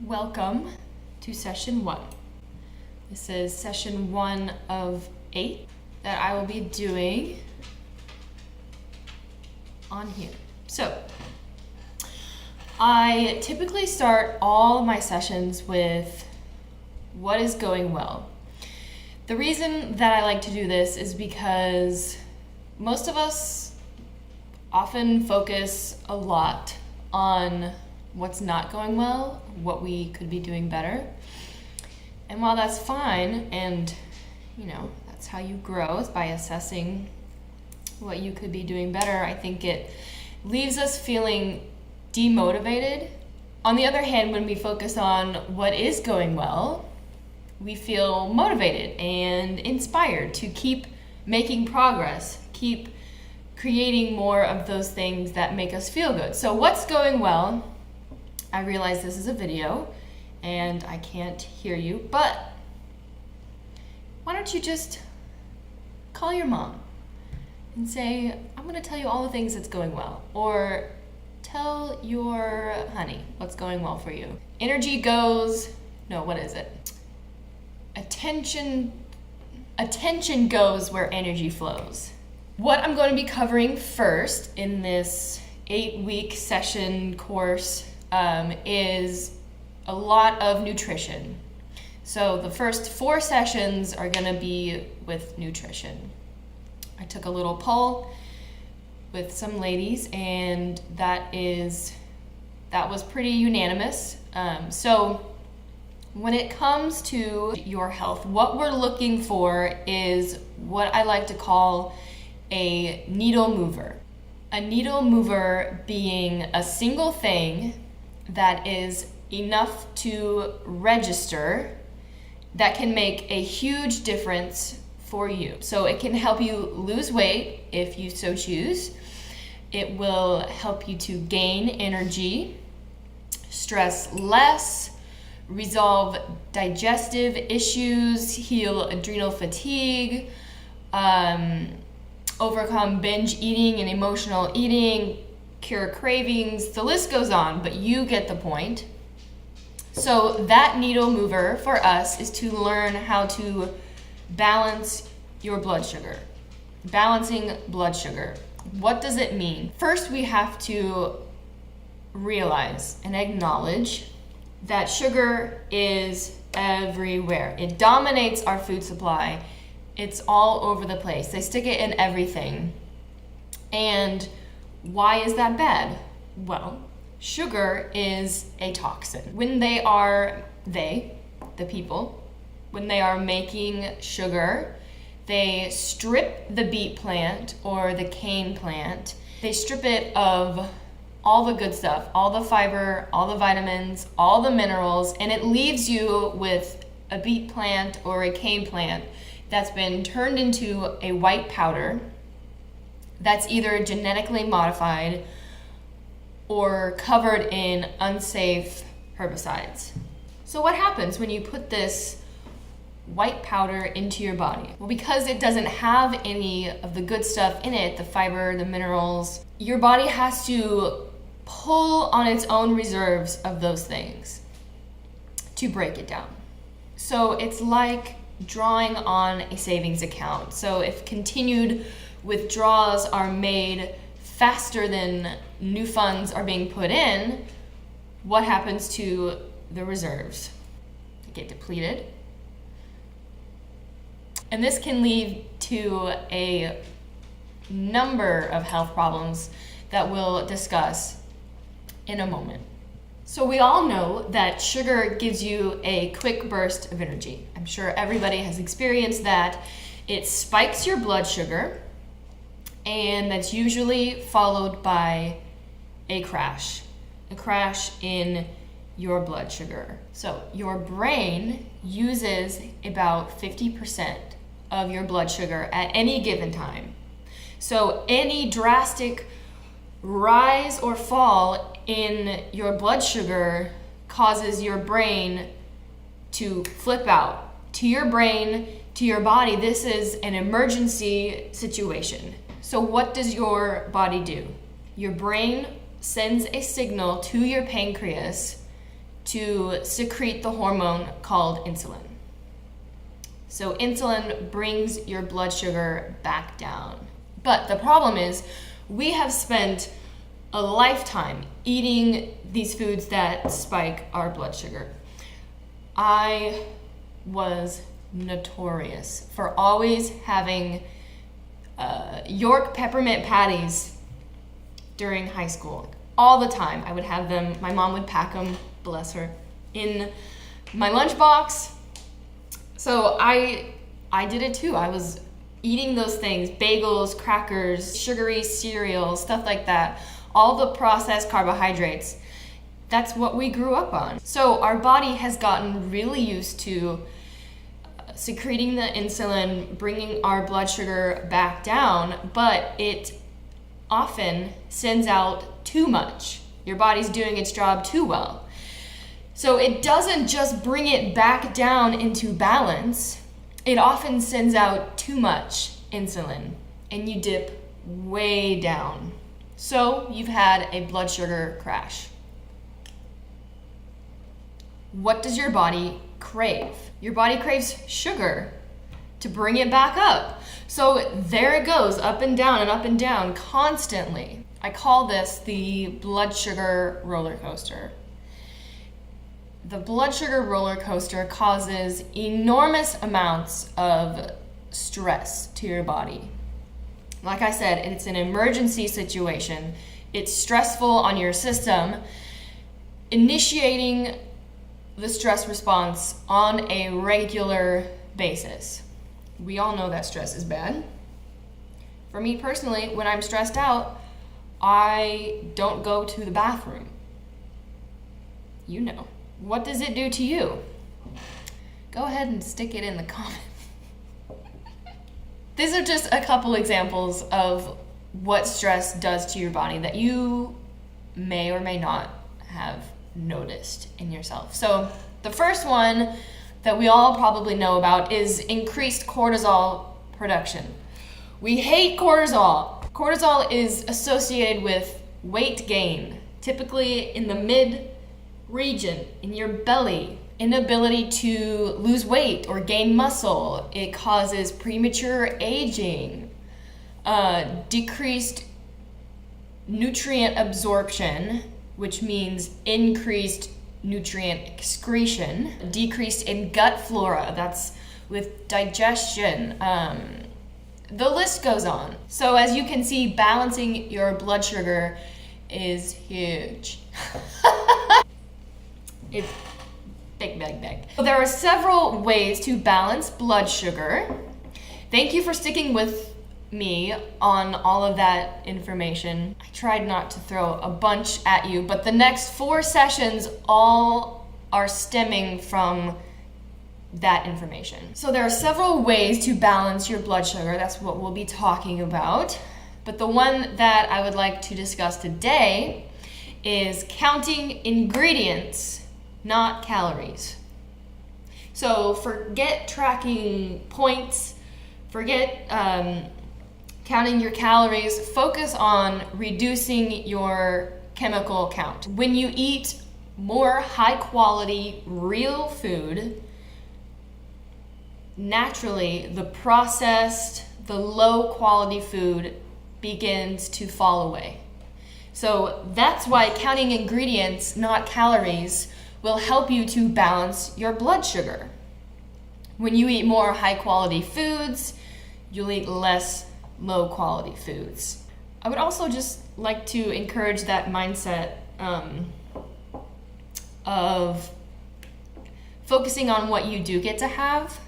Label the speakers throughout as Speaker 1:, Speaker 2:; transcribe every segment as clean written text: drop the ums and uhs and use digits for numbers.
Speaker 1: Welcome to session 1. This is session 1 of 8 that I will be doing on here. So, I typically start all my sessions with what is going well. The reason that I like to do this is because most of us often focus a lot on what's not going well, what we could be doing better. And while that's fine, and that's how you grow, is by assessing what you could be doing better, I think it leaves us feeling demotivated. On the other hand, when we focus on what is going well, we feel motivated and inspired to keep making progress, keep creating more of those things that make us feel good. So what's going well? I realize this is a video and I can't hear you, but why don't you just call your mom and say, I'm going to tell you all the things that's going well, or tell your honey what's going well for you. Attention goes where energy flows. What I'm going to be covering first in this 8-week session course is a lot of nutrition. So the first 4 sessions are going to be with nutrition. I took a little poll with some ladies, and that was pretty unanimous. So when it comes to your health, what we're looking for is what I like to call a needle mover. A needle mover being a single thing that is enough to register that can make a huge difference for you. So it can help you lose weight if you so choose. It will help you to gain energy, stress less, resolve digestive issues, heal adrenal fatigue, overcome binge eating and emotional eating, cure cravings. The list goes on, but you get the point. So that needle mover for us is to learn how to balance your blood sugar. Balancing blood sugar. What does it mean? First, we have to realize and acknowledge that sugar is everywhere. It dominates our food supply. It's all over the place. They stick it in everything. And why is that bad? Well, sugar is a toxin. When the people, when they are making sugar, they strip the beet plant or the cane plant. They strip it of all the good stuff, all the fiber, all the vitamins, all the minerals, and it leaves you with a beet plant or a cane plant that's been turned into a white powder that's either genetically modified or covered in unsafe herbicides. So what happens when you put this white powder into your body? Well, because it doesn't have any of the good stuff in it, the fiber, the minerals, your body has to pull on its own reserves of those things to break it down. So it's like drawing on a savings account. So if continued withdrawals are made faster than new funds are being put in, what happens to the reserves? They get depleted. And this can lead to a number of health problems that we'll discuss in a moment. So we all know that sugar gives you a quick burst of energy. I'm sure everybody has experienced that. It spikes your blood sugar, and that's usually followed by a crash in your blood sugar. So your brain uses about 50% of your blood sugar at any given time. So any drastic rise or fall in your blood sugar causes your brain to flip out. To your brain, to your body, this is an emergency situation. So what does your body do? Your brain sends a signal to your pancreas to secrete the hormone called insulin. So insulin brings your blood sugar back down. But the problem is we have spent a lifetime eating these foods that spike our blood sugar. I was notorious for always having York peppermint patties during high school. All the time I would have them. My mom would pack them, bless her, in my lunchbox. So I did it too. I was eating those things, bagels, crackers, sugary cereal, stuff like that. All the processed carbohydrates. That's what we grew up on. So our body has gotten really used to secreting the insulin, bringing our blood sugar back down, but it often sends out too much. Your body's doing its job too well. So it doesn't just bring it back down into balance, it often sends out too much insulin and you dip way down. So you've had a blood sugar crash. What does your body crave? Your body craves sugar to bring it back up. So there it goes, up and down constantly. I call this the blood sugar roller coaster. The blood sugar roller coaster causes enormous amounts of stress to your body. Like I said, it's an emergency situation. It's stressful on your system. Initiating the stress response on a regular basis. We all know that stress is bad. For me personally, when I'm stressed out, I don't go to the bathroom. You know. What does it do to you? Go ahead and stick it in the comments. These are just a couple examples of what stress does to your body that you may or may not have noticed in yourself. So the first one that we all probably know about is increased cortisol production. We hate cortisol. Cortisol is associated with weight gain, typically in the mid region, in your belly, inability to lose weight or gain muscle. It causes premature aging, decreased nutrient absorption, which means increased nutrient excretion, decreased in gut flora, that's with digestion. The list goes on. So as you can see, balancing your blood sugar is huge. It's big. So there are several ways to balance blood sugar. Thank you for sticking with me on all of that information. I tried not to throw a bunch at you, but the next 4 sessions all are stemming from that information. So there are several ways to balance your blood sugar. That's what we'll be talking about. But the one that I would like to discuss today is counting ingredients, not calories. So forget tracking points, forget counting your calories, focus on reducing your chemical count. When you eat more high quality, real food, naturally the processed, the low quality food begins to fall away. So that's why counting ingredients, not calories, will help you to balance your blood sugar. When you eat more high quality foods, you'll eat less low quality foods. I would also just like to encourage that mindset of focusing on what you do get to have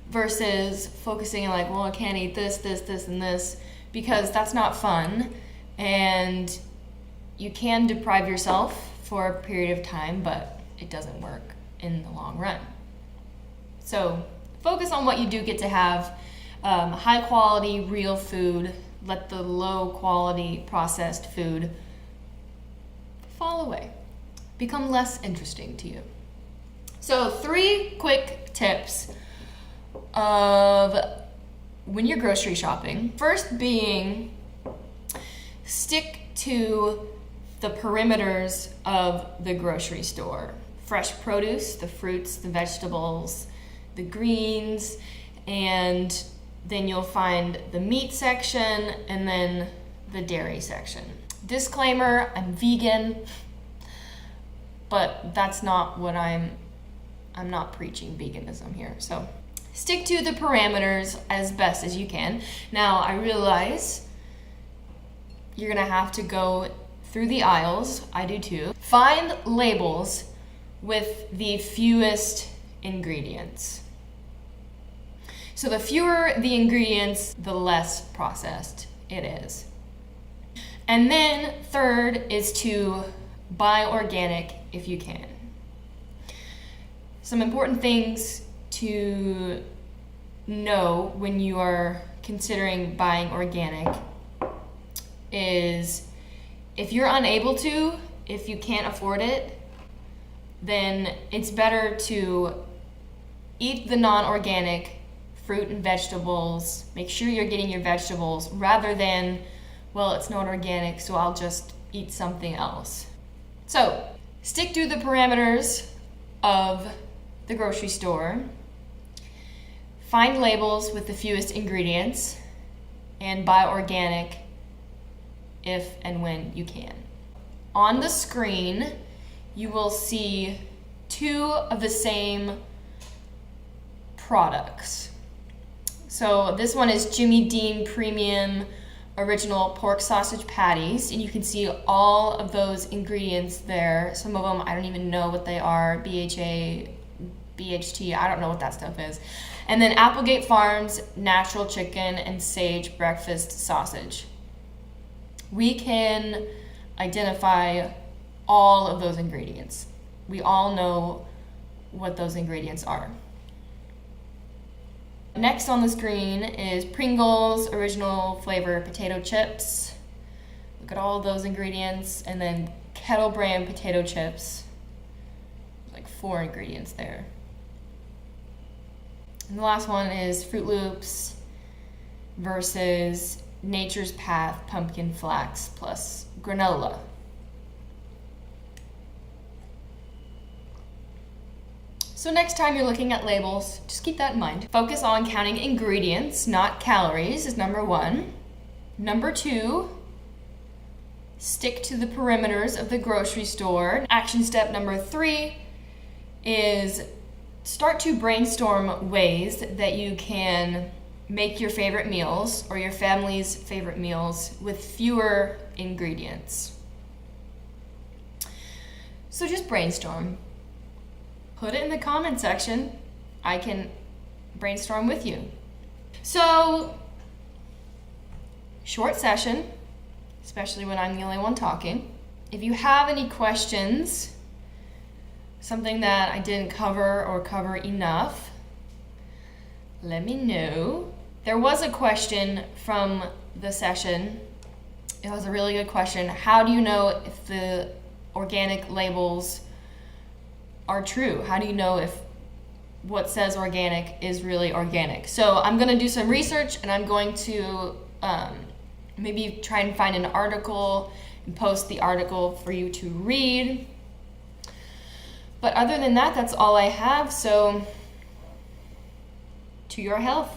Speaker 1: versus focusing on like, well, I can't eat this, and this, because that's not fun. And you can deprive yourself for a period of time, but it doesn't work in the long run. So focus on what you do get to have. High quality, real food. Let the low quality processed food fall away. Become less interesting to you. So 3 quick tips of when you're grocery shopping. First being, stick to the perimeters of the grocery store. fresh produce, the fruits, the vegetables, the greens, and then you'll find the meat section and then the dairy section. Disclaimer, I'm vegan, but that's not what I'm not preaching veganism here. So stick to the parameters as best as you can. Now, I realize you're gonna have to go through the aisles. I do too. Find labels with the fewest ingredients. So the fewer the ingredients, the less processed it is. And then third is to buy organic if you can. Some important things to know when you are considering buying organic is if you're unable to, if you can't afford it, then it's better to eat the non-organic fruit and vegetables. Make sure you're getting your vegetables rather than, well, it's not organic, so I'll just eat something else. So stick to the parameters of the grocery store. Find labels with the fewest ingredients and buy organic if and when you can. On the screen, you will see two of the same products. So this one is Jimmy Dean Premium Original Pork Sausage Patties, and you can see all of those ingredients there. Some of them, I don't even know what they are, BHA, BHT, I don't know what that stuff is. And then Applegate Farms Natural Chicken and Sage Breakfast Sausage. We can identify all of those ingredients. We all know what those ingredients are. Next on the screen is Pringles Original Flavor Potato Chips. Look at all of those ingredients. And then Kettle Brand Potato Chips. Like 4 ingredients there. And the last one is Fruit Loops versus Nature's Path Pumpkin Flax plus Granola. So next time you're looking at labels, just keep that in mind. Focus on counting ingredients, not calories, is number 1. Number 2, stick to the perimeters of the grocery store. Action step number 3 is start to brainstorm ways that you can make your favorite meals or your family's favorite meals with fewer ingredients. So just brainstorm. Put it in the comment section. I can brainstorm with you. So, short session, especially when I'm the only one talking. If you have any questions, something that I didn't cover or cover enough, let me know. There was a question from the session. It was a really good question. How do you know if the organic labels are true? How do you know if what says organic is really organic? So I'm going to do some research and I'm going to maybe try and find an article and post the article for you to read. But other than that, that's all I have. So to your health.